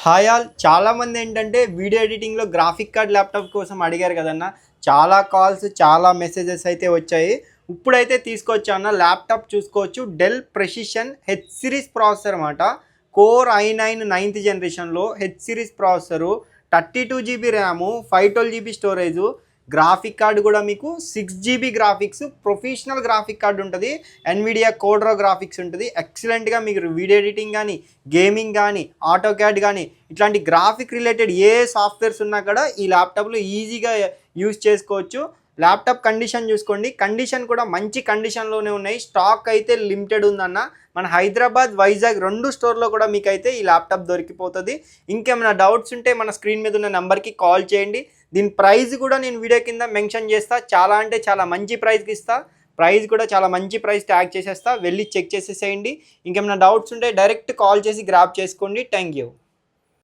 Hi all. చాలామంది ఏంటంటే video ఎడిటింగ్లో graphic card laptop కోసం అడిగారు కదన్న. చాలా కాల్స్, చాలా మెసేజెస్ అయితే వచ్చాయి. ఇప్పుడైతే తీసుకొచ్చాను ల్యాప్టాప్ చూసుకోవచ్చు. Dell precision H series processor అన్నమాట. కోర్ i9 9th జనరేషన్లో H series processor, 32GB RAM, 512GB storage, graphic card కూడా మీకు 6GB graphics, professional graphic card ఉంటుంది. ఎన్విడియా కోడ్రో గ్రాఫిక్స్ ఉంటుంది. ఎక్సలెంట్గా మీకు వీడియో ఎడిటింగ్ కానీ, గేమింగ్ కానీ, ఆటో క్యాడ్ కానీ ఇట్లాంటి గ్రాఫిక్ రిలేటెడ్ ఏ సాఫ్ట్వేర్స్ ఉన్నా కూడా ఈ ల్యాప్టాప్లో ఈజీగా యూజ్ చేసుకోవచ్చు. ల్యాప్టాప్ కండిషన్ చూసుకోండి. కండిషన్ కూడా మంచి కండిషన్లోనే ఉన్నాయి. స్టాక్ అయితే లిమిటెడ్ ఉందన్న. మన హైదరాబాద్, వైజాగ్ 2 స్టోర్లో కూడా మీకైతే ఈ ల్యాప్టాప్ దొరికిపోతుంది. ఇంకేమైనా డౌట్స్ ఉంటే మన స్క్రీన్ మీద ఉన్న నెంబర్కి కాల్ చేయండి. దీని ప్రైస్ కూడా నేను వీడియో కింద మెన్షన్ చేస్తా. చాలా అంటే చాలా మంచి ప్రైస్కి ఇస్తా. ప్రైస్ కూడా చాలా మంచి ప్రైస్ ట్యాగ్ చేసేస్తా. వెళ్ళి చెక్ చేసేసేయండి. ఇంకేమైనా డౌట్స్ ఉంటే డైరెక్ట్ కాల్ చేసి గ్రాప్ చేసుకోండి. Thank you.